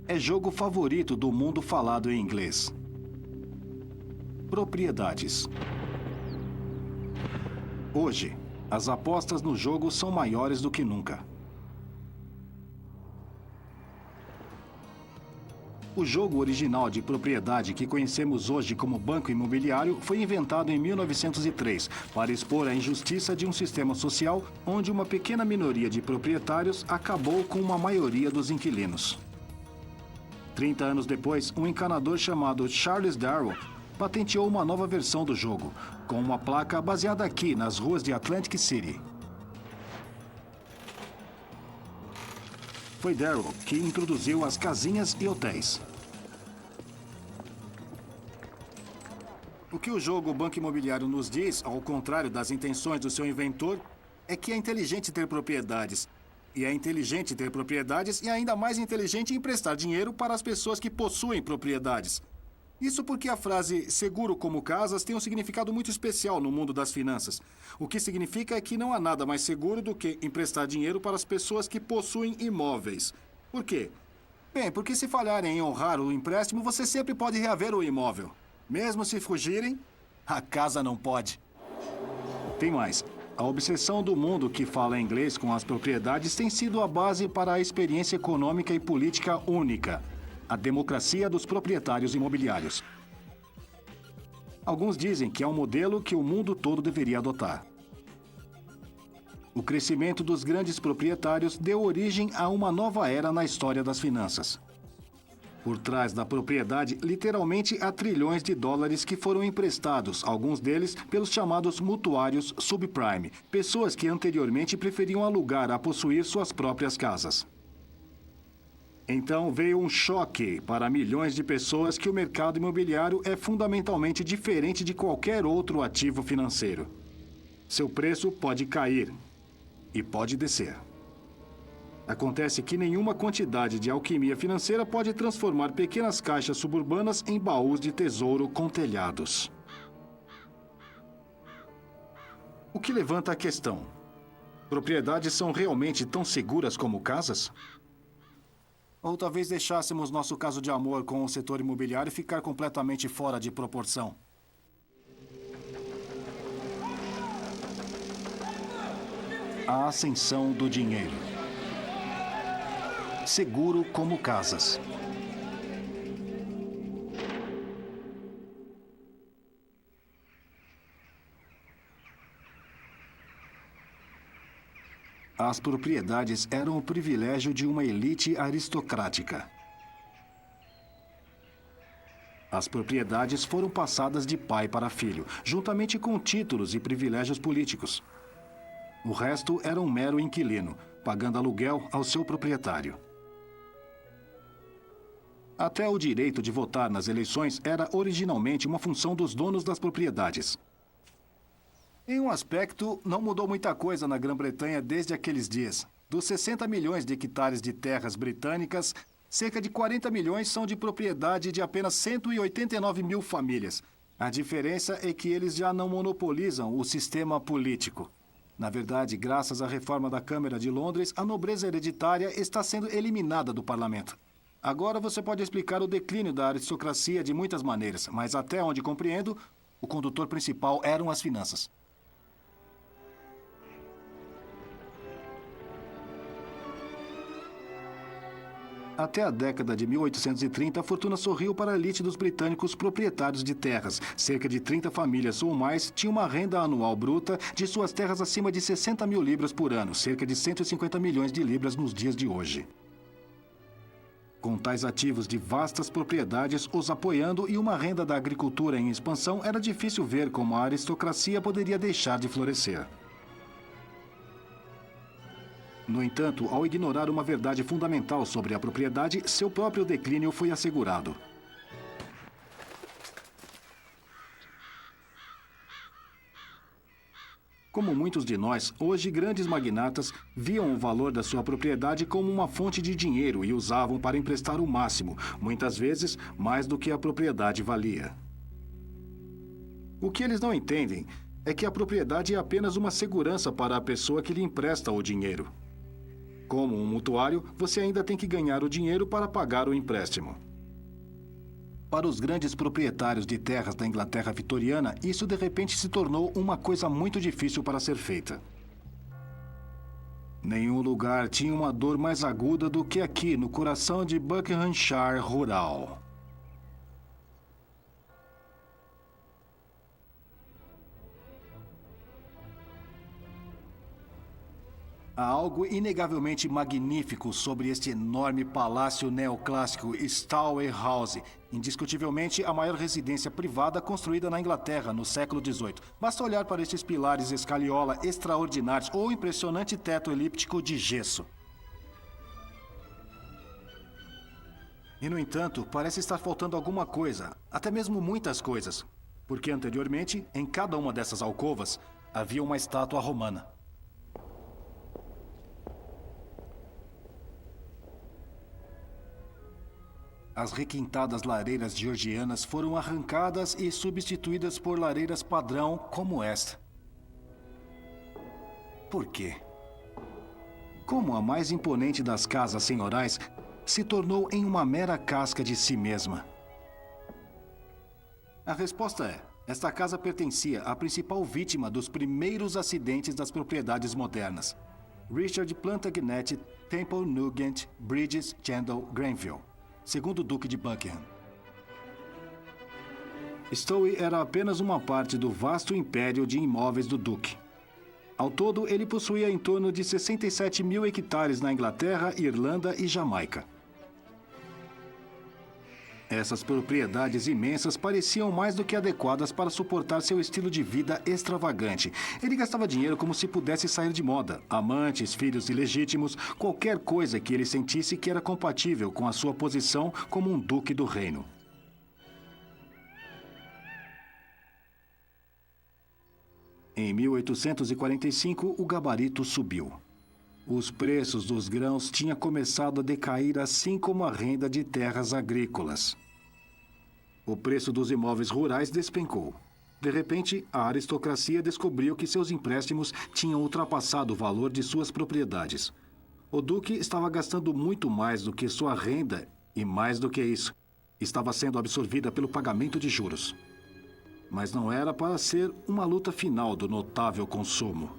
é jogo favorito do mundo falado em inglês. Propriedades. Hoje, as apostas no jogo são maiores do que nunca. O jogo original de propriedade que conhecemos hoje como banco imobiliário foi inventado em 1903 para expor a injustiça de um sistema social onde uma pequena minoria de proprietários acabou com uma maioria dos inquilinos. 30 anos depois, um encanador chamado Charles Darrow patenteou uma nova versão do jogo, com uma placa baseada aqui nas ruas de Atlantic City. Foi Darrow que introduziu as casinhas e hotéis. O que o jogo Banco Imobiliário nos diz, ao contrário das intenções do seu inventor, é que é inteligente ter propriedades. E é inteligente ter propriedades e ainda mais inteligente emprestar dinheiro para as pessoas que possuem propriedades. Isso porque a frase seguro como casas tem um significado muito especial no mundo das finanças. O que significa é que não há nada mais seguro do que emprestar dinheiro para as pessoas que possuem imóveis. Por quê? Bem, porque se falharem em honrar o empréstimo, você sempre pode reaver o imóvel. Mesmo se fugirem, a casa não pode. Tem mais. A obsessão do mundo que fala inglês com as propriedades tem sido a base para a experiência econômica e política única. A democracia dos proprietários imobiliários. Alguns dizem que é um modelo que o mundo todo deveria adotar. O crescimento dos grandes proprietários deu origem a uma nova era na história das finanças. Por trás da propriedade, literalmente há trilhões de dólares que foram emprestados, alguns deles pelos chamados mutuários subprime, pessoas que anteriormente preferiam alugar a possuir suas próprias casas. Então veio um choque para milhões de pessoas que o mercado imobiliário é fundamentalmente diferente de qualquer outro ativo financeiro. Seu preço pode cair e pode descer. Acontece que nenhuma quantidade de alquimia financeira pode transformar pequenas caixas suburbanas em baús de tesouro com telhados. O que levanta a questão: propriedades são realmente tão seguras como casas? Ou talvez deixássemos nosso caso de amor com o setor imobiliário ficar completamente fora de proporção. A ascensão do dinheiro. Seguro como casas. As propriedades eram o privilégio de uma elite aristocrática. As propriedades foram passadas de pai para filho, juntamente com títulos e privilégios políticos. O resto era um mero inquilino, pagando aluguel ao seu proprietário. Até o direito de votar nas eleições era originalmente uma função dos donos das propriedades. Em um aspecto, não mudou muita coisa na Grã-Bretanha desde aqueles dias. Dos 60 milhões de hectares de terras britânicas, cerca de 40 milhões são de propriedade de apenas 189 mil famílias. A diferença é que eles já não monopolizam o sistema político. Na verdade, graças à reforma da Câmara de Londres, a nobreza hereditária está sendo eliminada do parlamento. Agora você pode explicar o declínio da aristocracia de muitas maneiras, mas até onde compreendo, o condutor principal eram as finanças. Até a década de 1830, a fortuna sorriu para a elite dos britânicos proprietários de terras. Cerca de 30 famílias ou mais tinham uma renda anual bruta de suas terras acima de 60 mil libras por ano, cerca de 150 milhões de libras nos dias de hoje. Com tais ativos de vastas propriedades os apoiando e uma renda da agricultura em expansão, era difícil ver como a aristocracia poderia deixar de florescer. No entanto, ao ignorar uma verdade fundamental sobre a propriedade, seu próprio declínio foi assegurado. Como muitos de nós, hoje grandes magnatas viam o valor da sua propriedade como uma fonte de dinheiro e usavam para emprestar o máximo, muitas vezes mais do que a propriedade valia. O que eles não entendem é que a propriedade é apenas uma segurança para a pessoa que lhe empresta o dinheiro. Como um mutuário, você ainda tem que ganhar o dinheiro para pagar o empréstimo. Para os grandes proprietários de terras da Inglaterra vitoriana, isso de repente se tornou uma coisa muito difícil para ser feita. Nenhum lugar tinha uma dor mais aguda do que aqui, no coração de Buckinghamshire rural. Há algo inegavelmente magnífico sobre este enorme palácio neoclássico Stowe House, indiscutivelmente a maior residência privada construída na Inglaterra no século XVIII. Basta olhar para estes pilares escaliola extraordinários ou o impressionante teto elíptico de gesso. E, no entanto, parece estar faltando alguma coisa, até mesmo muitas coisas, porque anteriormente, em cada uma dessas alcovas, havia uma estátua romana. As requintadas lareiras georgianas foram arrancadas e substituídas por lareiras padrão como esta. Por quê? Como a mais imponente das casas senhorais, se tornou em uma mera casca de si mesma? A resposta é: esta casa pertencia à principal vítima dos primeiros acidentes das propriedades modernas, Richard Plantagenet Temple Nugent Bridges Chandler Grenville, segundo Duque de Buckingham. Stowe era apenas uma parte do vasto império de imóveis do Duque. Ao todo, ele possuía em torno de 67 mil hectares na Inglaterra, Irlanda e Jamaica. Essas propriedades imensas pareciam mais do que adequadas para suportar seu estilo de vida extravagante. Ele gastava dinheiro como se pudesse sair de moda. Amantes, filhos ilegítimos, qualquer coisa que ele sentisse que era compatível com a sua posição como um duque do reino. Em 1845, o gabarito subiu. Os preços dos grãos tinham começado a decair, assim como a renda de terras agrícolas. O preço dos imóveis rurais despencou. De repente, a aristocracia descobriu que seus empréstimos tinham ultrapassado o valor de suas propriedades. O duque estava gastando muito mais do que sua renda e, mais do que isso, estava sendo absorvida pelo pagamento de juros. Mas não era para ser uma luta final do notável consumo.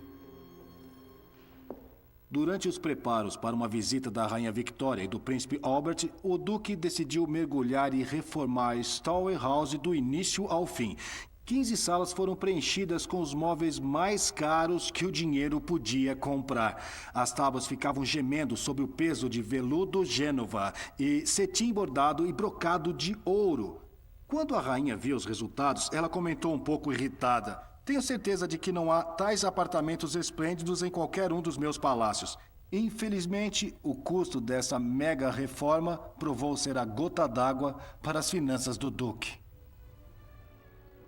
Durante os preparos para uma visita da Rainha Victoria e do Príncipe Albert, o Duque decidiu mergulhar e reformar Stowe House do início ao fim. 15 salas foram preenchidas com os móveis mais caros que o dinheiro podia comprar. As tábuas ficavam gemendo sob o peso de veludo Gênova e cetim bordado e brocado de ouro. Quando a rainha viu os resultados, ela comentou um pouco irritada: "Tenho certeza de que não há tais apartamentos esplêndidos em qualquer um dos meus palácios." Infelizmente, o custo dessa mega reforma provou ser a gota d'água para as finanças do Duque.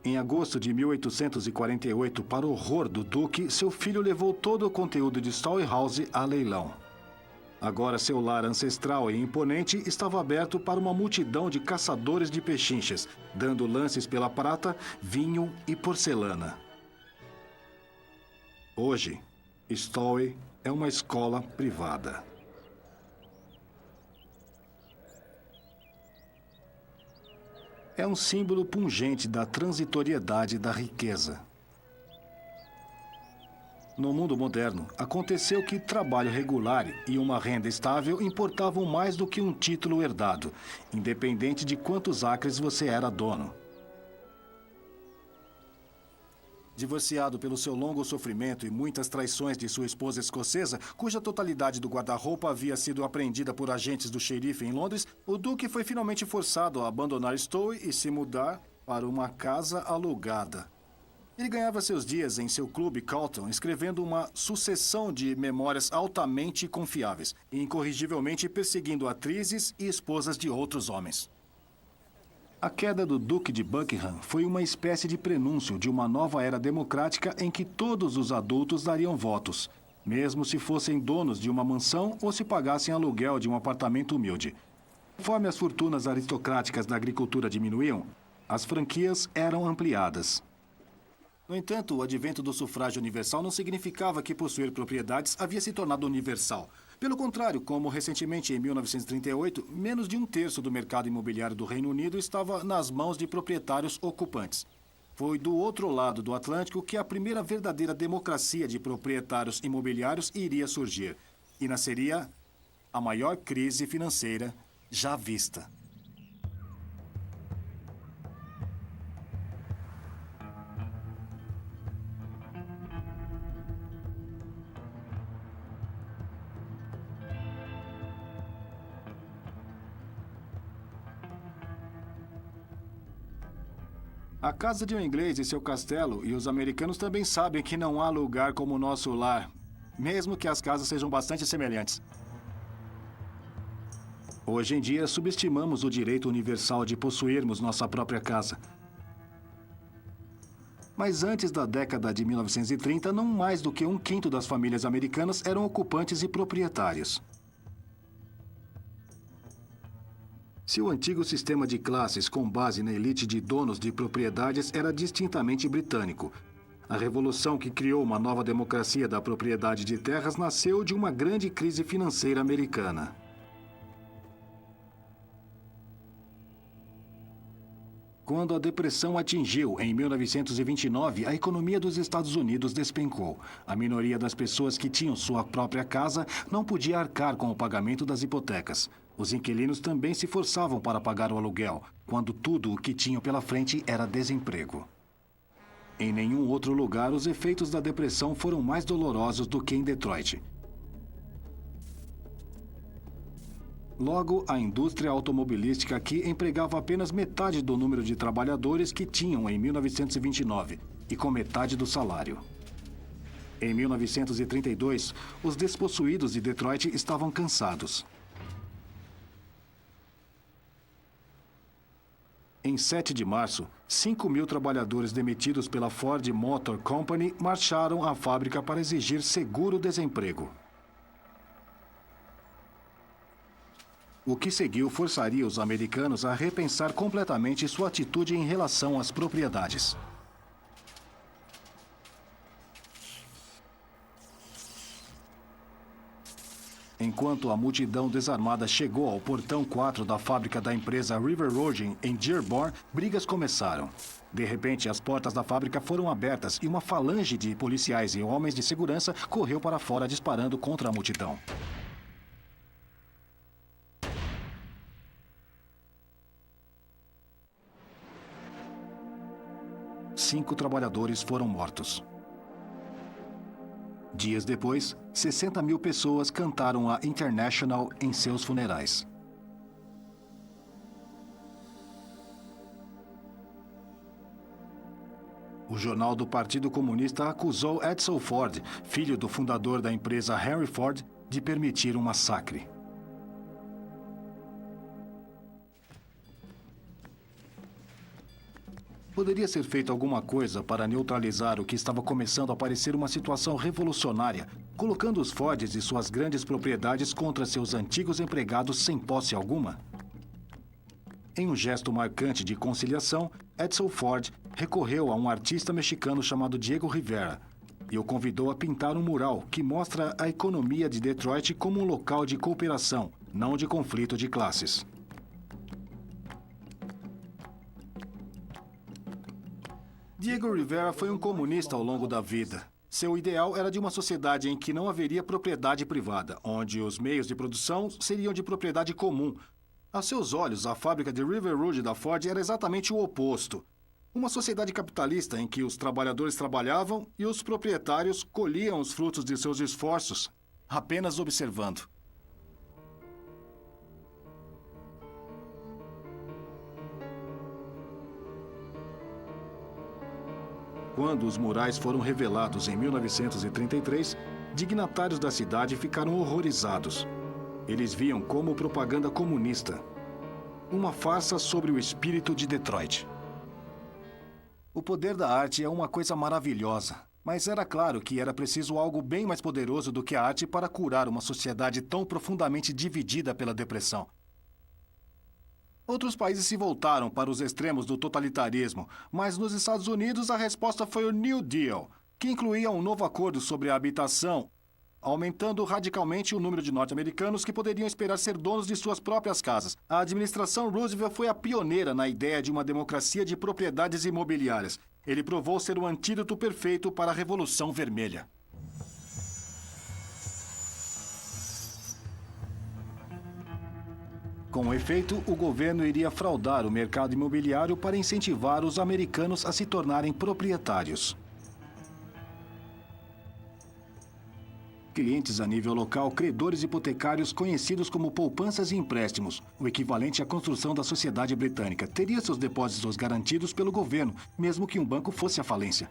Em agosto de 1848, para o horror do Duque, seu filho levou todo o conteúdo de Stowe House a leilão. Agora seu lar ancestral e imponente estava aberto para uma multidão de caçadores de pechinchas, dando lances pela prata, vinho e porcelana. Hoje, Stowe é uma escola privada. É um símbolo pungente da transitoriedade da riqueza. No mundo moderno, aconteceu que trabalho regular e uma renda estável importavam mais do que um título herdado, independente de quantos acres você era dono. Divorciado pelo seu longo sofrimento e muitas traições de sua esposa escocesa, cuja totalidade do guarda-roupa havia sido apreendida por agentes do xerife em Londres, o Duque foi finalmente forçado a abandonar Stowe e se mudar para uma casa alugada. Ele ganhava seus dias em seu clube Carlton, escrevendo uma sucessão de memórias altamente confiáveis e incorrigivelmente perseguindo atrizes e esposas de outros homens. A queda do Duque de Buckingham foi uma espécie de prenúncio de uma nova era democrática em que todos os adultos dariam votos, mesmo se fossem donos de uma mansão ou se pagassem aluguel de um apartamento humilde. Conforme as fortunas aristocráticas da agricultura diminuíam, as franquias eram ampliadas. No entanto, o advento do sufrágio universal não significava que possuir propriedades havia se tornado universal. Pelo contrário, como recentemente em 1938, menos de um terço do mercado imobiliário do Reino Unido estava nas mãos de proprietários ocupantes. Foi do outro lado do Atlântico que a primeira verdadeira democracia de proprietários imobiliários iria surgir. E nasceria a maior crise financeira já vista. A casa de um inglês e seu castelo, e os americanos também sabem que não há lugar como o nosso lar, mesmo que as casas sejam bastante semelhantes. Hoje em dia, subestimamos o direito universal de possuirmos nossa própria casa. Mas antes da década de 1930, não mais do que um quinto das famílias americanas eram ocupantes e proprietários. Se o antigo sistema de classes com base na elite de donos de propriedades era distintamente britânico, a revolução que criou uma nova democracia da propriedade de terras nasceu de uma grande crise financeira americana. Quando a depressão atingiu, em 1929, a economia dos Estados Unidos despencou. A minoria das pessoas que tinham sua própria casa não podia arcar com o pagamento das hipotecas. Os inquilinos também se forçavam para pagar o aluguel, quando tudo o que tinham pela frente era desemprego. Em nenhum outro lugar, os efeitos da depressão foram mais dolorosos do que em Detroit. Logo, a indústria automobilística aqui empregava apenas metade do número de trabalhadores que tinham em 1929, e com metade do salário. Em 1932, os despossuídos de Detroit estavam cansados. Em 7 de março, 5.000 trabalhadores demitidos pela Ford Motor Company marcharam à fábrica para exigir seguro-desemprego. O que seguiu forçaria os americanos a repensar completamente sua atitude em relação às propriedades. Enquanto a multidão desarmada chegou ao portão 4 da fábrica da empresa River Road em Dearborn, brigas começaram. De repente, as portas da fábrica foram abertas e uma falange de policiais e homens de segurança correu para fora disparando contra a multidão. Cinco trabalhadores foram mortos. Dias depois, 60.000 pessoas cantaram a International em seus funerais. O jornal do Partido Comunista acusou Edsel Ford, filho do fundador da empresa Henry Ford, de permitir um massacre. Poderia ser feito alguma coisa para neutralizar o que estava começando a parecer uma situação revolucionária, colocando os Fords e suas grandes propriedades contra seus antigos empregados sem posse alguma? Em um gesto marcante de conciliação, Edsel Ford recorreu a um artista mexicano chamado Diego Rivera e o convidou a pintar um mural que mostra a economia de Detroit como um local de cooperação, não de conflito de classes. Diego Rivera foi um comunista ao longo da vida. Seu ideal era de uma sociedade em que não haveria propriedade privada, onde os meios de produção seriam de propriedade comum. A seus olhos, a fábrica de River Road da Ford era exatamente o oposto. Uma sociedade capitalista em que os trabalhadores trabalhavam e os proprietários colhiam os frutos de seus esforços, apenas observando. Quando os murais foram revelados em 1933, dignatários da cidade ficaram horrorizados. Eles viam como propaganda comunista. Uma farsa sobre o espírito de Detroit. O poder da arte é uma coisa maravilhosa, mas era claro que era preciso algo bem mais poderoso do que a arte para curar uma sociedade tão profundamente dividida pela depressão. Outros países se voltaram para os extremos do totalitarismo, mas nos Estados Unidos a resposta foi o New Deal, que incluía um novo acordo sobre a habitação aumentando radicalmente o número de norte-americanos que poderiam esperar ser donos de suas próprias casas. A administração Roosevelt foi a pioneira na ideia de uma democracia de propriedades imobiliárias. Ele provou ser o antídoto perfeito para a Revolução Vermelha. Com efeito, o governo iria fraudar o mercado imobiliário para incentivar os americanos a se tornarem proprietários. Clientes a nível local, credores hipotecários conhecidos como poupanças e empréstimos, o equivalente à construção da sociedade britânica, teria seus depósitos garantidos pelo governo, mesmo que um banco fosse à falência.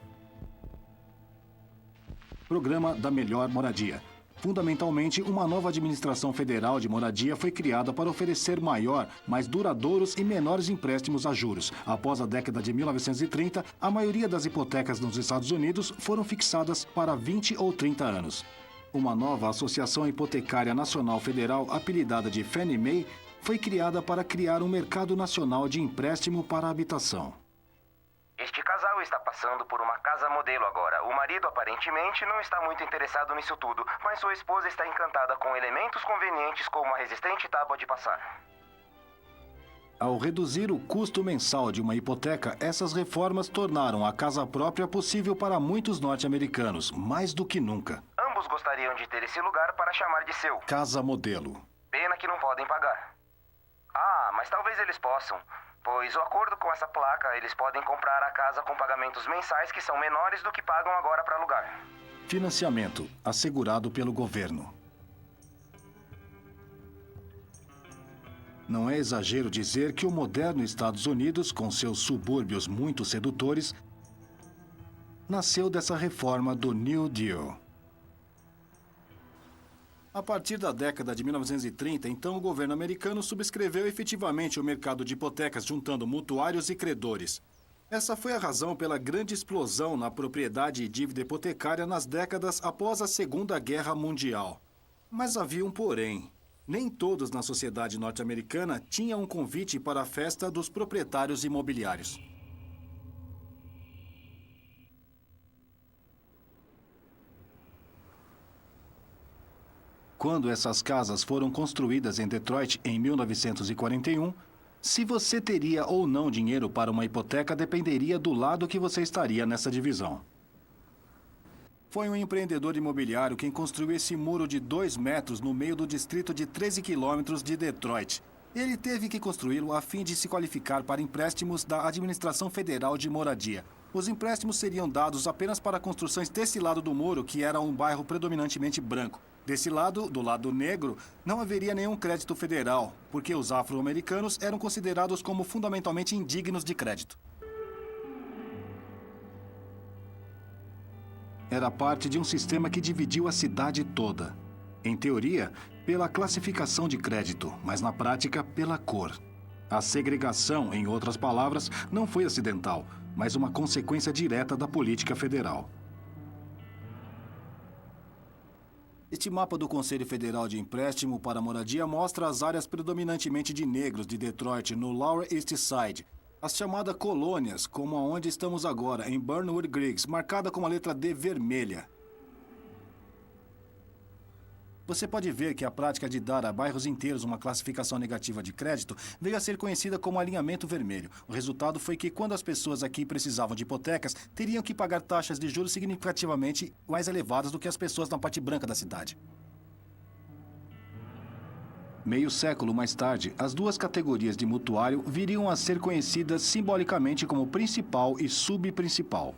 Programa da Melhor Moradia. Fundamentalmente, uma nova administração federal de moradia foi criada para oferecer maior, mais duradouros e menores empréstimos a juros. Após a década de 1930, a maioria das hipotecas nos Estados Unidos foram fixadas para 20 ou 30 anos. Uma nova Associação Hipotecária Nacional Federal, apelidada de Fannie Mae, foi criada para criar um mercado nacional de empréstimo para a habitação. Este casal está passando por uma casa modelo agora. O marido aparentemente não está muito interessado nisso tudo, mas sua esposa está encantada com elementos convenientes como a resistente tábua de passar. Ao reduzir o custo mensal de uma hipoteca, essas reformas tornaram a casa própria possível para muitos norte-americanos, mais do que nunca. Ambos gostariam de ter esse lugar para chamar de seu. Casa modelo. Pena que não podem pagar. Ah, mas talvez eles possam. Pois, de acordo com essa placa, eles podem comprar a casa com pagamentos mensais que são menores do que pagam agora para alugar. Financiamento assegurado pelo governo. Não é exagero dizer que o moderno Estados Unidos, com seus subúrbios muito sedutores, nasceu dessa reforma do New Deal. A partir da década de 1930, então, o governo americano subscreveu efetivamente o mercado de hipotecas, juntando mutuários e credores. Essa foi a razão pela grande explosão na propriedade e dívida hipotecária nas décadas após a Segunda Guerra Mundial. Mas havia um porém. Nem todos na sociedade norte-americana tinham um convite para a festa dos proprietários imobiliários. Quando essas casas foram construídas em Detroit em 1941, se você teria ou não dinheiro para uma hipoteca dependeria do lado que você estaria nessa divisão. Foi um empreendedor imobiliário quem construiu esse muro de 2 metros no meio do distrito de 13 quilômetros de Detroit. Ele teve que construí-lo a fim de se qualificar para empréstimos da Administração Federal de Moradia. Os empréstimos seriam dados apenas para construções desse lado do muro, que era um bairro predominantemente branco. Desse lado, do lado negro, não haveria nenhum crédito federal, porque os afro-americanos eram considerados como fundamentalmente indignos de crédito. Era parte de um sistema que dividiu a cidade toda. Em teoria, pela classificação de crédito, mas na prática, pela cor. A segregação, em outras palavras, não foi acidental, mas uma consequência direta da política federal. Este mapa do Conselho Federal de Empréstimo para Moradia mostra as áreas predominantemente de negros de Detroit, no Lower East Side. As chamadas colônias, como aonde estamos agora, em Burnwood Griggs, marcada com a letra D vermelha. Você pode ver que a prática de dar a bairros inteiros uma classificação negativa de crédito veio a ser conhecida como alinhamento vermelho. O resultado foi que, quando as pessoas aqui precisavam de hipotecas, teriam que pagar taxas de juros significativamente mais elevadas do que as pessoas na parte branca da cidade. Meio século mais tarde, as duas categorias de mutuário viriam a ser conhecidas simbolicamente como principal e subprincipal.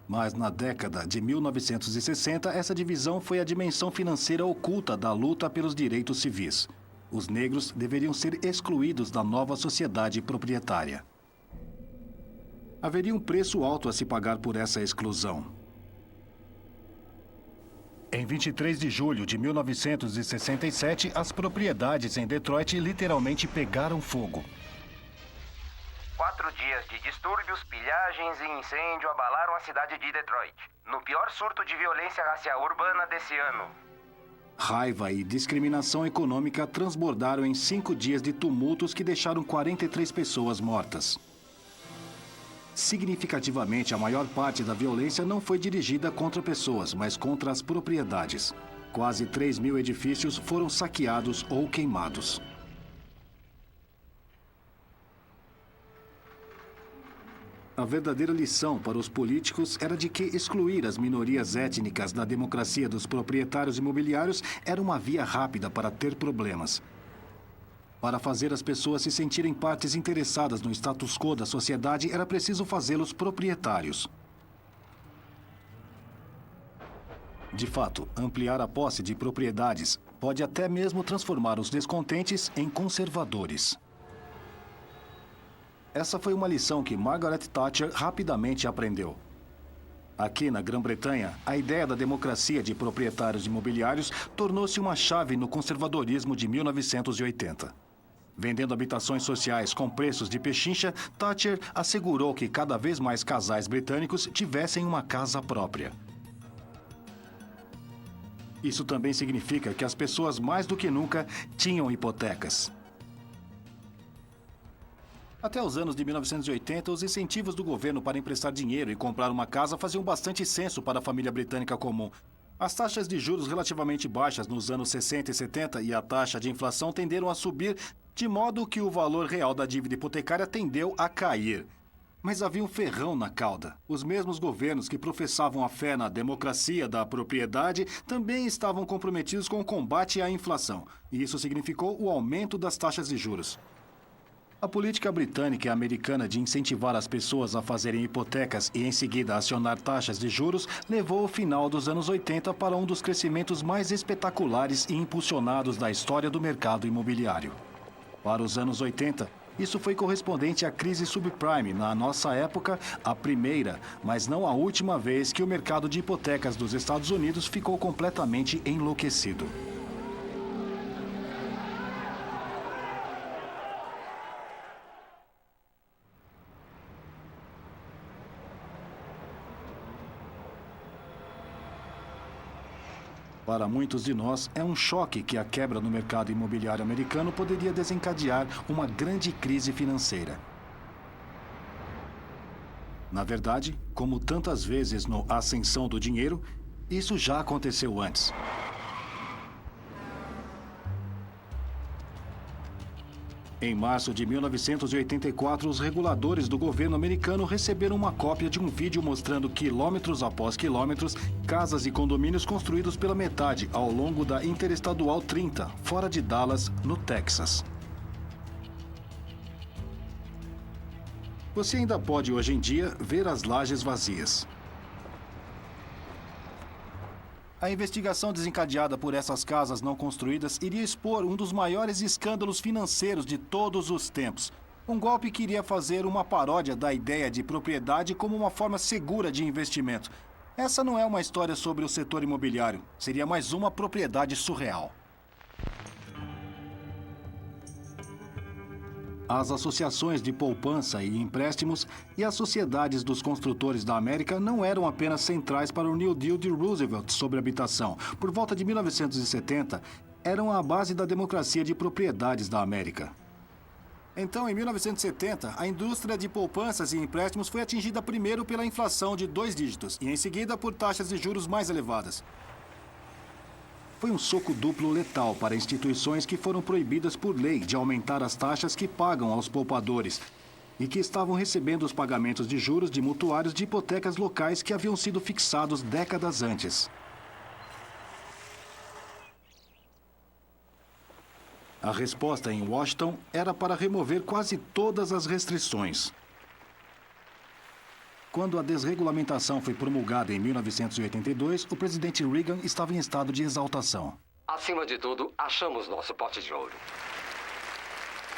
Mas na década de 1960, essa divisão foi a dimensão financeira oculta da luta pelos direitos civis. Os negros deveriam ser excluídos da nova sociedade proprietária. Haveria um preço alto a se pagar por essa exclusão. Em 23 de julho de 1967, as propriedades em Detroit literalmente pegaram fogo. 4 dias de distúrbios, pilhagens e incêndio abalaram a cidade de Detroit, no pior surto de violência racial urbana desse ano. Raiva e discriminação econômica transbordaram em 5 dias de tumultos que deixaram 43 pessoas mortas. Significativamente, a maior parte da violência não foi dirigida contra pessoas, mas contra as propriedades. Quase 3.000 edifícios foram saqueados ou queimados. A verdadeira lição para os políticos era de que excluir as minorias étnicas da democracia dos proprietários imobiliários era uma via rápida para ter problemas. Para fazer as pessoas se sentirem partes interessadas no status quo da sociedade, era preciso fazê-los proprietários. De fato, ampliar a posse de propriedades pode até mesmo transformar os descontentes em conservadores. Essa foi uma lição que Margaret Thatcher rapidamente aprendeu. Aqui na Grã-Bretanha, a ideia da democracia de proprietários imobiliários tornou-se uma chave no conservadorismo de 1980. Vendendo habitações sociais com preços de pechincha, Thatcher assegurou que cada vez mais casais britânicos tivessem uma casa própria. Isso também significa que as pessoas mais do que nunca tinham hipotecas. Até os anos de 1980, os incentivos do governo para emprestar dinheiro e comprar uma casa faziam bastante senso para a família britânica comum. As taxas de juros relativamente baixas nos anos 60 e 70 e a taxa de inflação tenderam a subir, de modo que o valor real da dívida hipotecária tendeu a cair. Mas havia um ferrão na cauda. Os mesmos governos que professavam a fé na democracia da propriedade também estavam comprometidos com o combate à inflação. E isso significou o aumento das taxas de juros. A política britânica e americana de incentivar as pessoas a fazerem hipotecas e, em seguida, acionar taxas de juros levou o final dos anos 80 para um dos crescimentos mais espetaculares e impulsionados da história do mercado imobiliário. Para os anos 80, isso foi correspondente à crise subprime, na nossa época, a primeira, mas não a última vez que o mercado de hipotecas dos Estados Unidos ficou completamente enlouquecido. Para muitos de nós, é um choque que a quebra no mercado imobiliário americano poderia desencadear uma grande crise financeira. Na verdade, como tantas vezes no Ascensão do Dinheiro, isso já aconteceu antes. Em março de 1984, os reguladores do governo americano receberam uma cópia de um vídeo mostrando quilômetros após quilômetros, casas e condomínios construídos pela metade ao longo da Interestadual 30, fora de Dallas, no Texas. Você ainda pode, hoje em dia, ver as lajes vazias. A investigação desencadeada por essas casas não construídas iria expor um dos maiores escândalos financeiros de todos os tempos. Um golpe que iria fazer uma paródia da ideia de propriedade como uma forma segura de investimento. Essa não é uma história sobre o setor imobiliário. Seria mais uma propriedade surreal. As associações de poupança e empréstimos e as sociedades dos construtores da América não eram apenas centrais para o New Deal de Roosevelt sobre habitação. Por volta de 1970, eram a base da democracia de propriedades da América. Então, em 1970, a indústria de poupanças e empréstimos foi atingida primeiro pela inflação de 2 dígitos e, em seguida, por taxas de juros mais elevadas. Foi um soco duplo letal para instituições que foram proibidas por lei de aumentar as taxas que pagam aos poupadores e que estavam recebendo os pagamentos de juros de mutuários de hipotecas locais que haviam sido fixados décadas antes. A resposta em Washington era para remover quase todas as restrições. Quando a desregulamentação foi promulgada em 1982, o presidente Reagan estava em estado de exaltação. Acima de tudo, achamos nosso pote de ouro.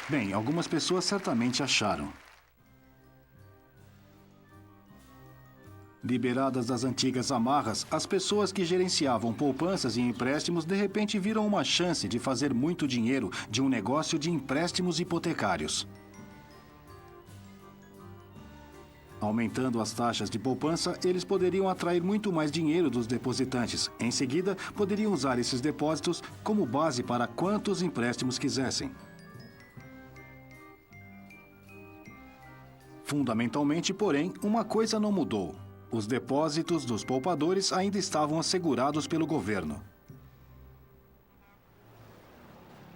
Bem, algumas pessoas certamente acharam. Liberadas das antigas amarras, as pessoas que gerenciavam poupanças e empréstimos de repente viram uma chance de fazer muito dinheiro de um negócio de empréstimos hipotecários. Aumentando as taxas de poupança, eles poderiam atrair muito mais dinheiro dos depositantes. Em seguida, poderiam usar esses depósitos como base para quantos empréstimos quisessem. Fundamentalmente, porém, uma coisa não mudou. Os depósitos dos poupadores ainda estavam assegurados pelo governo.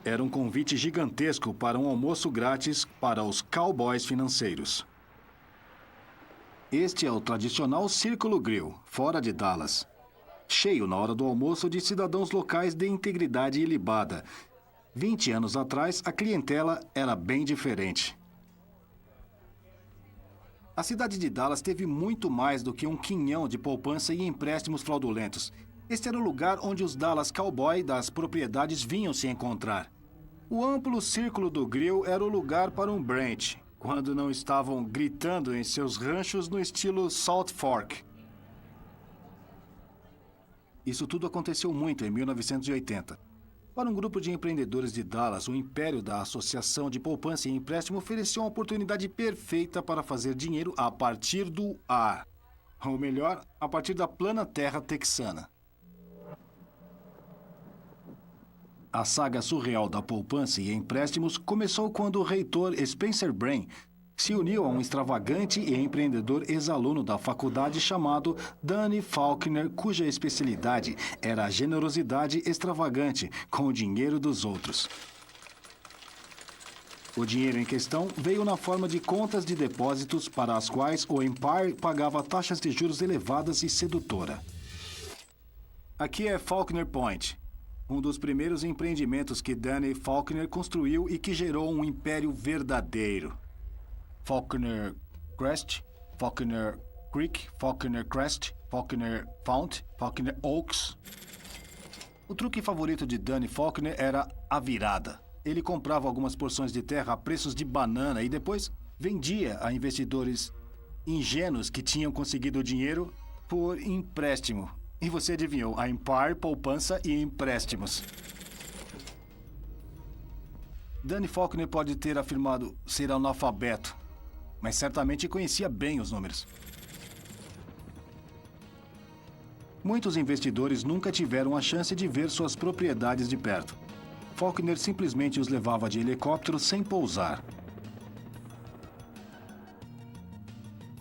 Era um convite gigantesco para um almoço grátis para os cowboys financeiros. Este é o tradicional Círculo Grill, fora de Dallas. Cheio na hora do almoço de cidadãos locais de integridade ilibada. 20 anos atrás, a clientela era bem diferente. A cidade de Dallas teve muito mais do que um quinhão de poupança e empréstimos fraudulentos. Este era o lugar onde os Dallas Cowboy das propriedades vinham se encontrar. O amplo círculo do grill era o lugar para um brunch, quando não estavam gritando em seus ranchos no estilo Salt Fork. Isso tudo aconteceu muito em 1980. Para um grupo de empreendedores de Dallas, o império da Associação de Poupança e Empréstimo ofereceu uma oportunidade perfeita para fazer dinheiro a partir do ar. Ou melhor, a partir da plana terra texana. A saga surreal da poupança e empréstimos começou quando o reitor Spencer Brain se uniu a um extravagante e empreendedor ex-aluno da faculdade chamado Danny Faulkner, cuja especialidade era a generosidade extravagante com o dinheiro dos outros. O dinheiro em questão veio na forma de contas de depósitos para as quais o Empire pagava taxas de juros elevadas e sedutora. Aqui é Faulkner Point, um dos primeiros empreendimentos que Danny Faulkner construiu e que gerou um império verdadeiro. Faulkner Crest, Faulkner Creek, Faulkner Crest, Faulkner Fount, Faulkner Oaks. O truque favorito de Danny Faulkner era a virada. Ele comprava algumas porções de terra a preços de banana e depois vendia a investidores ingênuos que tinham conseguido o dinheiro por empréstimo. E você adivinhou, a Empire, poupança e empréstimos. Danny Faulkner pode ter afirmado ser analfabeto, mas certamente conhecia bem os números. Muitos investidores nunca tiveram a chance de ver suas propriedades de perto. Faulkner simplesmente os levava de helicóptero sem pousar.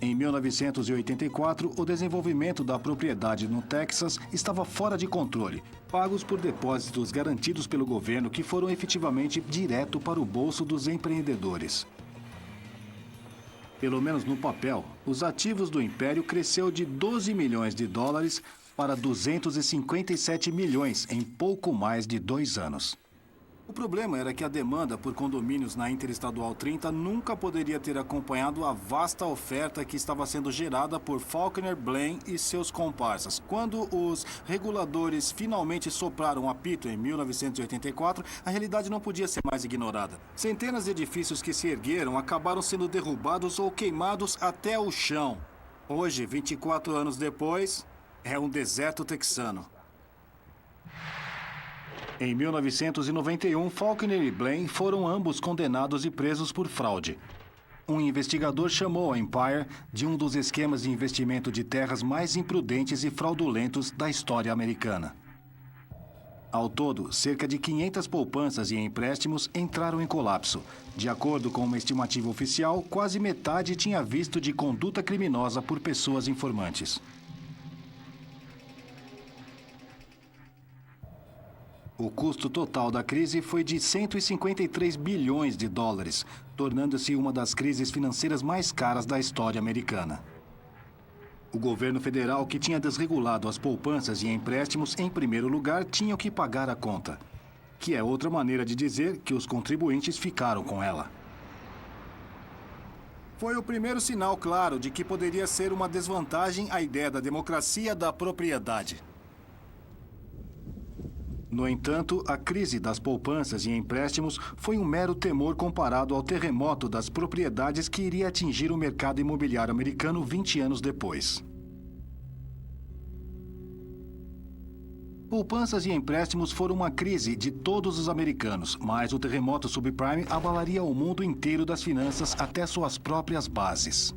Em 1984, o desenvolvimento da propriedade no Texas estava fora de controle, pagos por depósitos garantidos pelo governo que foram efetivamente direto para o bolso dos empreendedores. Pelo menos no papel, os ativos do império cresceu de 12 milhões de dólares para 257 milhões em pouco mais de 2 anos. O problema era que a demanda por condomínios na Interestadual 30 nunca poderia ter acompanhado a vasta oferta que estava sendo gerada por Faulkner Blaine e seus comparsas. Quando os reguladores finalmente sopraram o apito em 1984, a realidade não podia ser mais ignorada. Centenas de edifícios que se ergueram acabaram sendo derrubados ou queimados até o chão. Hoje, 24 anos depois, é um deserto texano. Em 1991, Faulkner e Blaine foram ambos condenados e presos por fraude. Um investigador chamou a Empire de um dos esquemas de investimento de terras mais imprudentes e fraudulentos da história americana. Ao todo, cerca de 500 poupanças e empréstimos entraram em colapso. De acordo com uma estimativa oficial, quase metade tinha visto de conduta criminosa por pessoas informantes. O custo total da crise foi de 153 bilhões de dólares, tornando-se uma das crises financeiras mais caras da história americana. O governo federal, que tinha desregulado as poupanças e empréstimos em primeiro lugar, tinha que pagar a conta, que é outra maneira de dizer que os contribuintes ficaram com ela. Foi o primeiro sinal claro de que poderia ser uma desvantagem a ideia da democracia da propriedade. No entanto, a crise das poupanças e empréstimos foi um mero temor comparado ao terremoto das propriedades que iria atingir o mercado imobiliário americano 20 anos depois. Poupanças e empréstimos foram uma crise de todos os americanos, mas o terremoto subprime abalaria o mundo inteiro das finanças até suas próprias bases.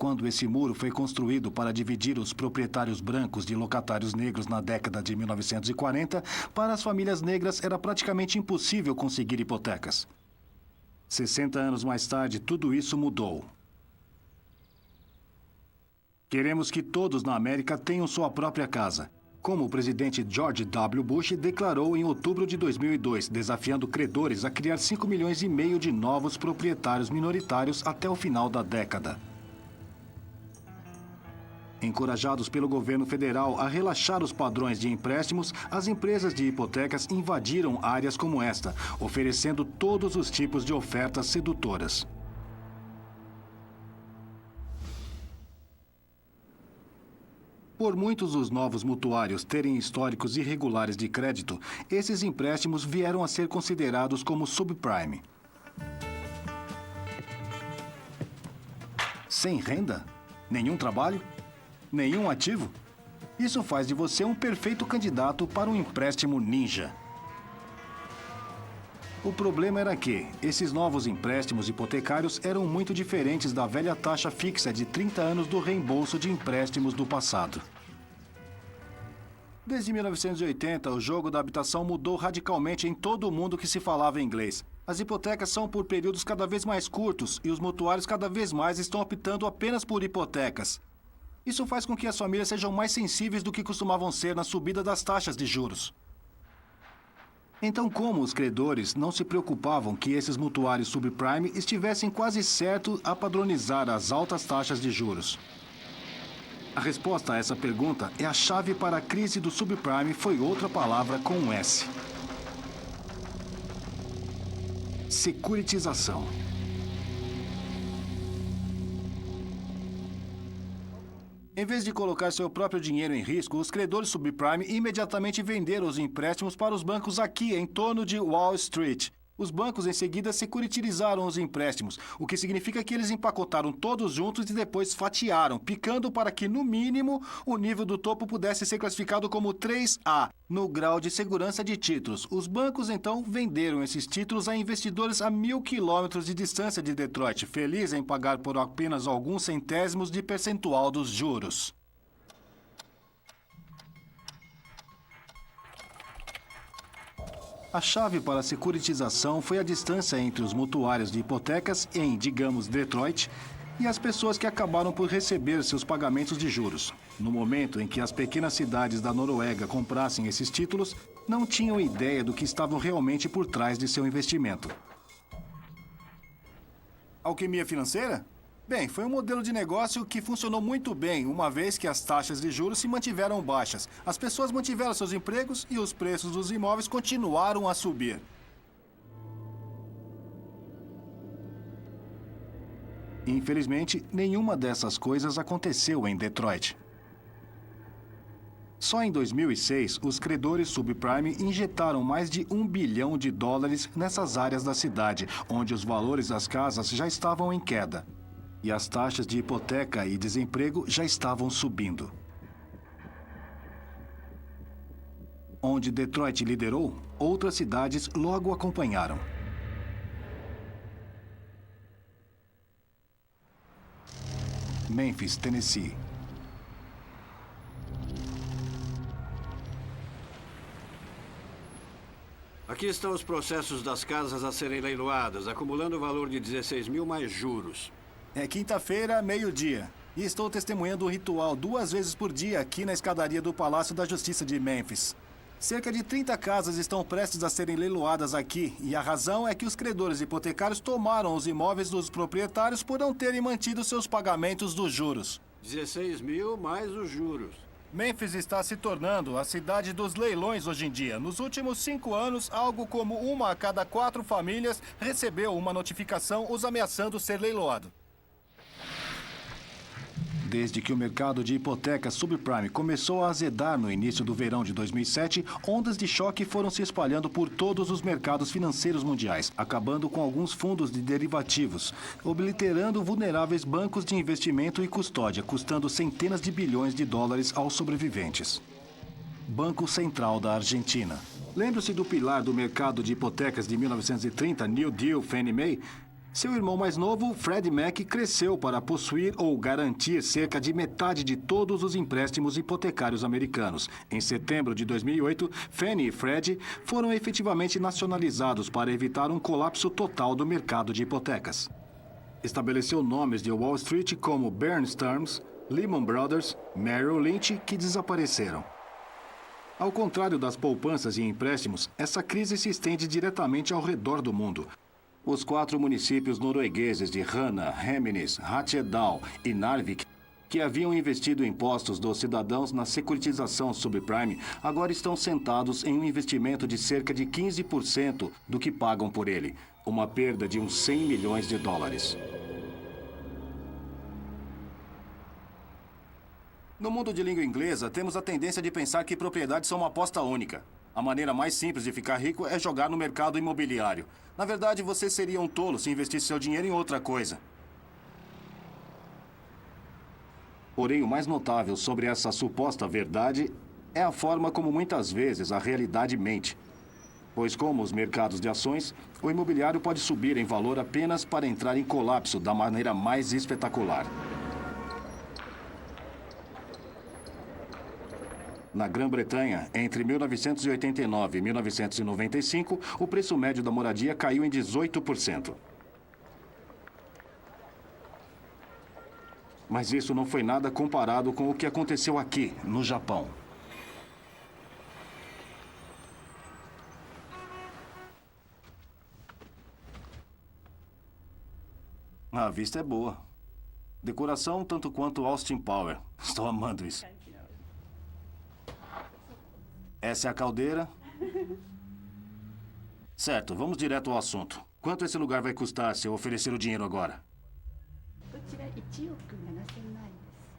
quando esse muro foi construído para dividir os proprietários brancos de locatários negros na década de 1940, para as famílias negras era praticamente impossível conseguir hipotecas. 60 anos mais tarde, tudo isso mudou. Queremos que todos na América tenham sua própria casa, como o presidente George W. Bush declarou em outubro de 2002, desafiando credores a criar 5,5 milhões de novos proprietários minoritários até o final da década. Encorajados pelo governo federal a relaxar os padrões de empréstimos, as empresas de hipotecas invadiram áreas como esta, oferecendo todos os tipos de ofertas sedutoras. Por muitos dos novos mutuários terem históricos irregulares de crédito, esses empréstimos vieram a ser considerados como subprime. Sem renda? Nenhum trabalho? Nenhum ativo? Isso faz de você um perfeito candidato para um empréstimo ninja. O problema era que esses novos empréstimos hipotecários eram muito diferentes da velha taxa fixa de 30 anos do reembolso de empréstimos do passado. Desde 1980, o jogo da habitação mudou radicalmente em todo o mundo que se falava inglês. As hipotecas são por períodos cada vez mais curtos e os mutuários cada vez mais estão optando apenas por hipotecas. Isso faz com que as famílias sejam mais sensíveis do que costumavam ser na subida das taxas de juros. Então, como os credores não se preocupavam que esses mutuários subprime estivessem quase certos a padronizar as altas taxas de juros? A resposta a essa pergunta é a chave para a crise do subprime foi outra palavra com um S. Securitização. Em vez de colocar seu próprio dinheiro em risco, os credores subprime imediatamente venderam os empréstimos para os bancos aqui, em torno de Wall Street. Os bancos, em seguida, securitizaram os empréstimos, o que significa que eles empacotaram todos juntos e depois fatiaram, picando para que, no mínimo, o nível do topo pudesse ser classificado como 3A, no grau de segurança de títulos. Os bancos, então, venderam esses títulos a investidores a 1.000 quilômetros de distância de Detroit, felizes em pagar por apenas alguns centésimos de percentual dos juros. A chave para a securitização foi a distância entre os mutuários de hipotecas em, digamos, Detroit, e as pessoas que acabaram por receber seus pagamentos de juros. No momento em que as pequenas cidades da Noruega comprassem esses títulos, não tinham ideia do que estavam realmente por trás de seu investimento. Alquimia financeira? Bem, foi um modelo de negócio que funcionou muito bem, uma vez que as taxas de juros se mantiveram baixas. As pessoas mantiveram seus empregos e os preços dos imóveis continuaram a subir. Infelizmente, nenhuma dessas coisas aconteceu em Detroit. Só em 2006, os credores subprime injetaram mais de $1 bilhão nessas áreas da cidade, onde os valores das casas já estavam em queda. E as taxas de hipoteca e desemprego já estavam subindo. Onde Detroit liderou, outras cidades logo acompanharam. Memphis, Tennessee. Aqui estão os processos das casas a serem leiloadas, acumulando o valor de 16 mil mais juros. É quinta-feira, meio-dia. E estou testemunhando o ritual 2 vezes por dia aqui na escadaria do Palácio da Justiça de Memphis. Cerca de 30 casas estão prestes a serem leiloadas aqui, e a razão é que os credores hipotecários tomaram os imóveis dos proprietários por não terem mantido seus pagamentos dos juros. 16 mil mais os juros. Memphis está se tornando a cidade dos leilões hoje em dia. Nos últimos 5 anos, algo como 1 a cada 4 famílias recebeu uma notificação os ameaçando ser leiloado. Desde que o mercado de hipotecas subprime começou a azedar no início do verão de 2007, ondas de choque foram se espalhando por todos os mercados financeiros mundiais, acabando com alguns fundos de derivativos, obliterando vulneráveis bancos de investimento e custódia, custando centenas de bilhões de dólares aos sobreviventes. Banco Central da Argentina. Lembre-se do pilar do mercado de hipotecas de 1930, New Deal, Fannie Mae? Seu irmão mais novo, Fred Mac, cresceu para possuir ou garantir cerca de metade de todos os empréstimos hipotecários americanos. Em setembro de 2008, Fannie e Fred foram efetivamente nacionalizados para evitar um colapso total do mercado de hipotecas. Estabeleceu nomes de Wall Street como Bear Stearns, Lehman Brothers, Merrill Lynch, que desapareceram. Ao contrário das poupanças e empréstimos, essa crise se estende diretamente ao redor do mundo. Os 4 municípios noruegueses de Rana, Hemnes, Hattedal e Narvik, que haviam investido impostos dos cidadãos na securitização subprime, agora estão sentados em um investimento de cerca de 15% do que pagam por ele, uma perda de uns 100 milhões de dólares. No mundo de língua inglesa, temos a tendência de pensar que propriedades são uma aposta única. A maneira mais simples de ficar rico é jogar no mercado imobiliário. Na verdade, você seria um tolo se investisse seu dinheiro em outra coisa. Porém, o mais notável sobre essa suposta verdade é a forma como muitas vezes a realidade mente. Pois, como os mercados de ações, o imobiliário pode subir em valor apenas para entrar em colapso da maneira mais espetacular. Na Grã-Bretanha, entre 1989 e 1995, o preço médio da moradia caiu em 18%. Mas isso não foi nada comparado com o que aconteceu aqui, no Japão. A vista é boa. Decoração tanto quanto Austin Power. Estou amando isso. Essa é a caldeira. Certo, vamos direto ao assunto. Quanto esse lugar vai custar se eu oferecer o dinheiro agora?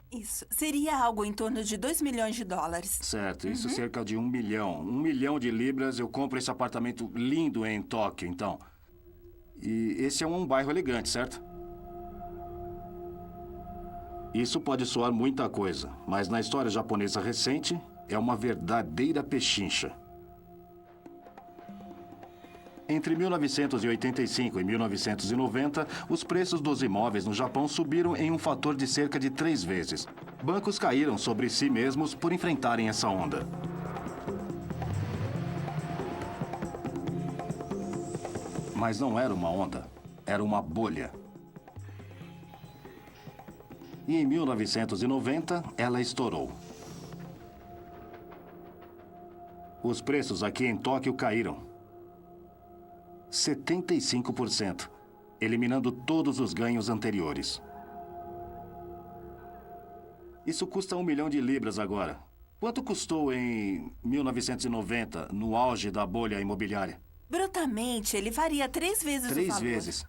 Isso. Seria algo em torno de 2 milhões de dólares. Certo, isso cerca de 1 milhão. 1 milhão de libras, eu compro esse apartamento lindo em Tóquio, então. E esse é um bairro elegante, certo? Isso pode soar muita coisa, mas na história japonesa recente, é uma verdadeira pechincha. Entre 1985 e 1990, os preços dos imóveis no Japão subiram em um fator de cerca de 3 vezes. Bancos caíram sobre si mesmos por enfrentarem essa onda. Mas não era uma onda, era uma bolha. E em 1990, ela estourou. Os preços aqui em Tóquio caíram 75%, eliminando todos os ganhos anteriores. Isso custa 1 milhão de libras agora. Quanto custou em 1990, no auge da bolha imobiliária? Brutalmente, ele varia 3 vezes o valor. 3 vezes.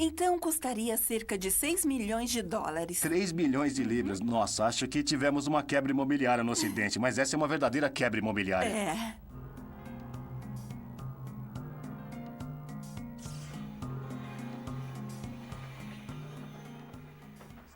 Então, custaria cerca de 6 milhões de dólares. 3 milhões de libras. Nossa, acho que tivemos uma quebra imobiliária no Ocidente, mas essa é uma verdadeira quebra imobiliária. É.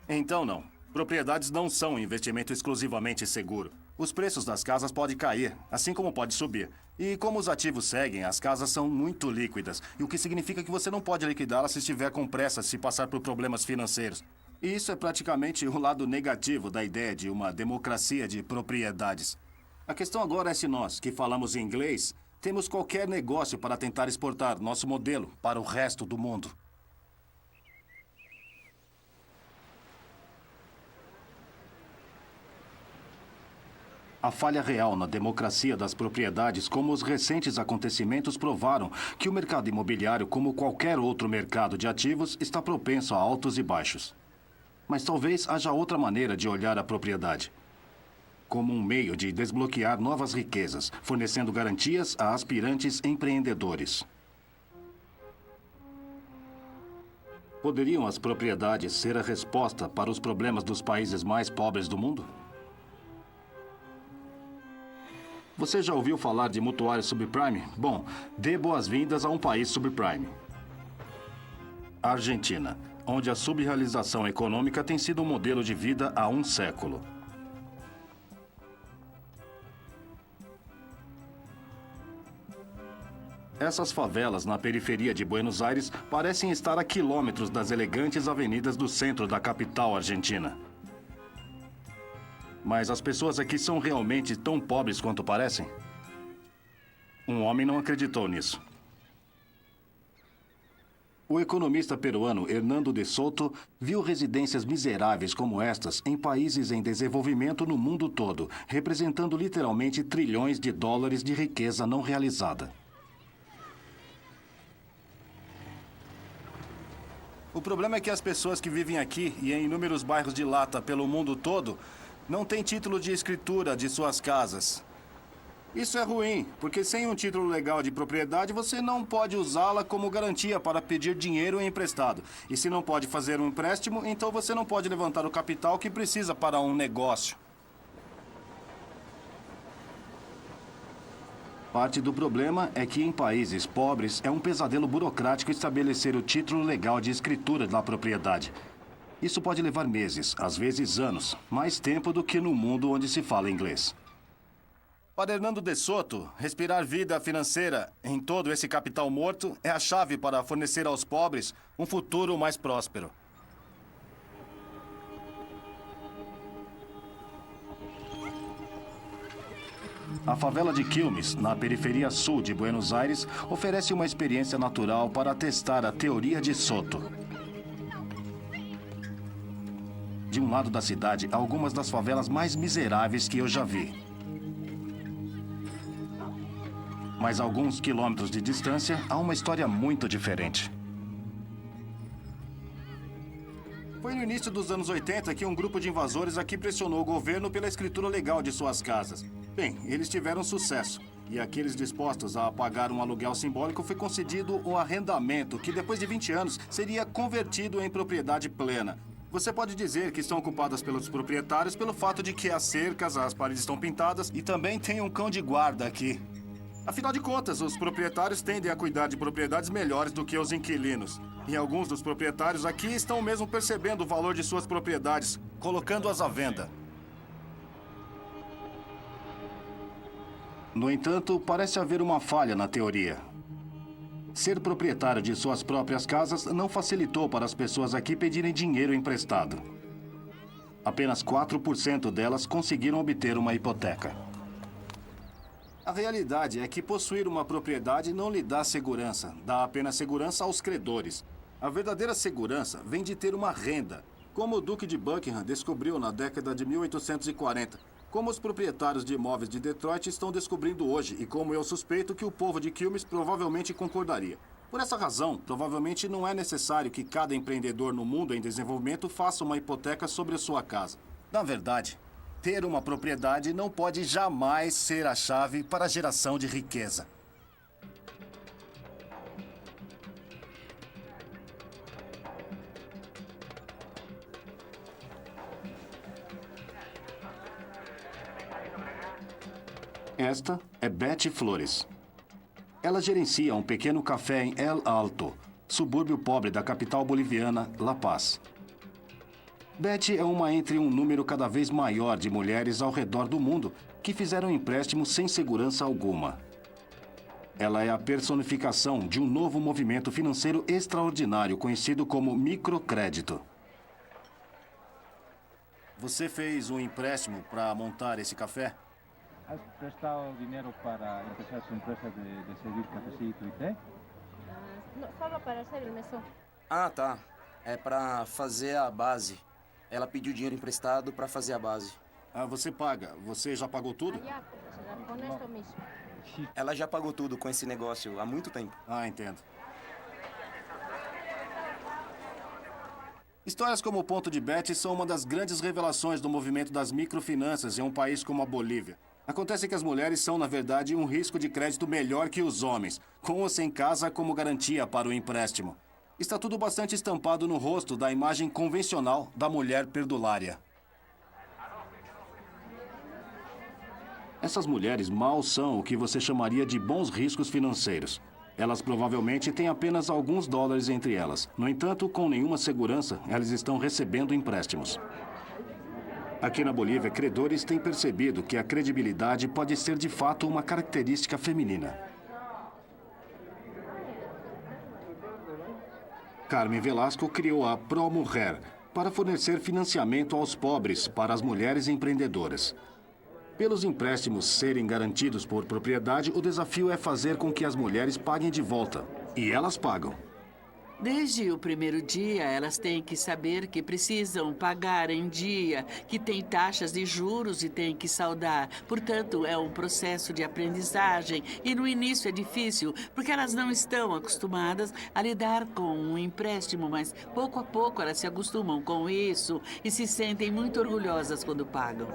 Então, não. Propriedades não são um investimento exclusivamente seguro. Os preços das casas podem cair, assim como pode subir. E como os ativos seguem, as casas são muito líquidas, e o que significa que você não pode liquidá-las se estiver com pressa, se passar por problemas financeiros. E isso é praticamente o lado negativo da ideia de uma democracia de propriedades. A questão agora é se nós, que falamos inglês, temos qualquer negócio para tentar exportar nosso modelo para o resto do mundo. A falha real na democracia das propriedades, como os recentes acontecimentos provaram que o mercado imobiliário, como qualquer outro mercado de ativos, está propenso a altos e baixos. Mas talvez haja outra maneira de olhar a propriedade. Como um meio de desbloquear novas riquezas, fornecendo garantias a aspirantes empreendedores. Poderiam as propriedades ser a resposta para os problemas dos países mais pobres do mundo? Você já ouviu falar de mutuário subprime? Bom, dê boas-vindas a um país subprime. A Argentina, onde a subrealização econômica tem sido um modelo de vida há um século. Essas favelas na periferia de Buenos Aires parecem estar a quilômetros das elegantes avenidas do centro da capital argentina. Mas as pessoas aqui são realmente tão pobres quanto parecem? Um homem não acreditou nisso. O economista peruano Hernando de Soto viu residências miseráveis como estas em países em desenvolvimento no mundo todo, representando literalmente trilhões de dólares de riqueza não realizada. O problema é que as pessoas que vivem aqui e em inúmeros bairros de lata pelo mundo todo não têm título de escritura de suas casas. Isso é ruim, porque sem um título legal de propriedade, você não pode usá-la como garantia para pedir dinheiro emprestado. E se não pode fazer um empréstimo, então você não pode levantar o capital que precisa para um negócio. Parte do problema é que em países pobres é um pesadelo burocrático estabelecer o título legal de escritura da propriedade. Isso pode levar meses, às vezes anos, mais tempo do que no mundo onde se fala inglês. Para Hernando de Soto, respirar vida financeira em todo esse capital morto é a chave para fornecer aos pobres um futuro mais próspero. A favela de Quilmes, na periferia sul de Buenos Aires, oferece uma experiência natural para testar a teoria de Soto. De um lado da cidade, há algumas das favelas mais miseráveis que eu já vi. Mas a alguns quilômetros de distância, há uma história muito diferente. Foi no início dos anos 80 que um grupo de invasores aqui pressionou o governo pela escritura legal de suas casas. Bem, eles tiveram sucesso. E àqueles dispostos a pagar um aluguel simbólico foi concedido um arrendamento que, depois de 20 anos, seria convertido em propriedade plena. Você pode dizer que estão ocupadas pelos proprietários pelo fato de que as cercas, as paredes estão pintadas e também tem um cão de guarda aqui. Afinal de contas, os proprietários tendem a cuidar de propriedades melhores do que os inquilinos. E alguns dos proprietários aqui estão mesmo percebendo o valor de suas propriedades, colocando-as à venda. No entanto, parece haver uma falha na teoria. Ser proprietário de suas próprias casas não facilitou para as pessoas aqui pedirem dinheiro emprestado. Apenas 4% delas conseguiram obter uma hipoteca. A realidade é que possuir uma propriedade não lhe dá segurança, dá apenas segurança aos credores. A verdadeira segurança vem de ter uma renda, como o Duque de Buckingham descobriu na década de 1840, como os proprietários de imóveis de Detroit estão descobrindo hoje e como eu suspeito que o povo de Quilmes provavelmente concordaria. Por essa razão, provavelmente não é necessário que cada empreendedor no mundo em desenvolvimento faça uma hipoteca sobre a sua casa. Na verdade, ter uma propriedade não pode jamais ser a chave para a geração de riqueza. Esta é Betty Flores. Ela gerencia um pequeno café em El Alto, subúrbio pobre da capital boliviana, La Paz. Betty é uma entre um número cada vez maior de mulheres ao redor do mundo que fizeram empréstimos sem segurança alguma. Ela é a personificação de um novo movimento financeiro extraordinário conhecido como microcrédito. Você fez um empréstimo para montar esse café? ¿Has prestado dinero para empezar su empresa de servir cafecito y té? No, solo para hacer el mesón. Ah, tá. É pra fazer a base. Ela pediu dinheiro emprestado pra fazer a base. Ah, você paga. Você já pagou tudo? Allá, con esto mismo. Ela já pagou tudo com esse negócio há muito tempo. Ah, entendo. Histórias como o Ponto de Betty são uma das grandes revelações do movimento das microfinanças em um país como a Bolívia. Acontece que as mulheres são, na verdade, um risco de crédito melhor que os homens, com ou sem casa como garantia para o empréstimo. Está tudo bastante estampado no rosto da imagem convencional da mulher perdulária. Essas mulheres mal são o que você chamaria de bons riscos financeiros. Elas provavelmente têm apenas alguns dólares entre elas. No entanto, com nenhuma segurança, elas estão recebendo empréstimos. Aqui na Bolívia, credores têm percebido que a credibilidade pode ser de fato uma característica feminina. Carmen Velasco criou a ProMujer para fornecer financiamento aos pobres para as mulheres empreendedoras. Pelos empréstimos serem garantidos por propriedade, o desafio é fazer com que as mulheres paguem de volta. E elas pagam. Desde o primeiro dia, elas têm que saber que precisam pagar em dia, que tem taxas de juros e têm que saldar. Portanto, é um processo de aprendizagem e no início é difícil, porque elas não estão acostumadas a lidar com um empréstimo, mas pouco a pouco elas se acostumam com isso e se sentem muito orgulhosas quando pagam.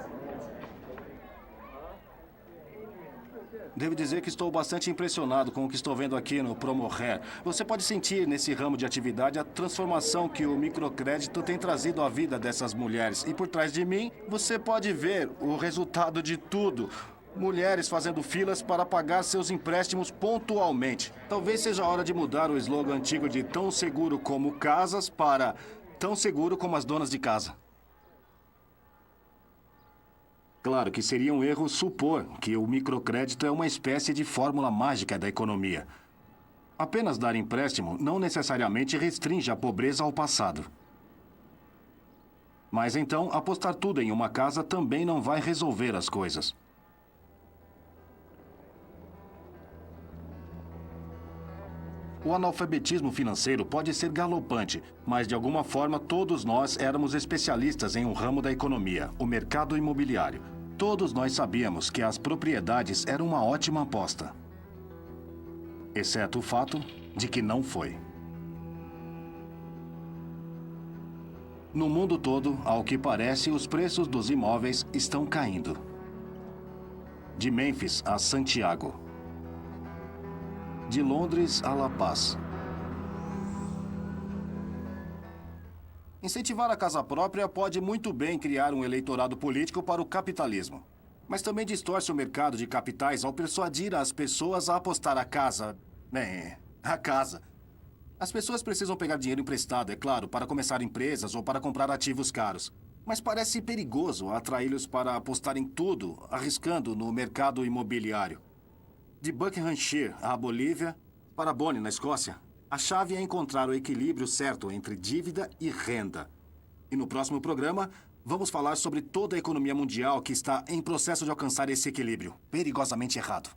Devo dizer que estou bastante impressionado com o que estou vendo aqui no ProMujer. Você pode sentir nesse ramo de atividade a transformação que o microcrédito tem trazido à vida dessas mulheres. E por trás de mim, você pode ver o resultado de tudo. Mulheres fazendo filas para pagar seus empréstimos pontualmente. Talvez seja a hora de mudar o slogan antigo de tão seguro como casas para tão seguro como as donas de casa. Claro que seria um erro supor que o microcrédito é uma espécie de fórmula mágica da economia. Apenas dar empréstimo não necessariamente restringe a pobreza ao passado. Mas então, apostar tudo em uma casa também não vai resolver as coisas. O analfabetismo financeiro pode ser galopante, mas de alguma forma todos nós éramos especialistas em um ramo da economia, o mercado imobiliário. Todos nós sabíamos que as propriedades eram uma ótima aposta. Exceto o fato de que não foi. No mundo todo, ao que parece, os preços dos imóveis estão caindo. De Mênfis a Santiago. De Londres a La Paz. Incentivar a casa própria pode muito bem criar um eleitorado político para o capitalismo. Mas também distorce o mercado de capitais ao persuadir as pessoas a apostar a casa. A casa. As pessoas precisam pegar dinheiro emprestado, é claro, para começar empresas ou para comprar ativos caros. Mas parece perigoso atraí-los para apostar em tudo, arriscando no mercado imobiliário. De Buckinghamshire à Bolívia, para Bonny, na Escócia, a chave é encontrar o equilíbrio certo entre dívida e renda. E no próximo programa, vamos falar sobre toda a economia mundial que está em processo de alcançar esse equilíbrio, perigosamente errado.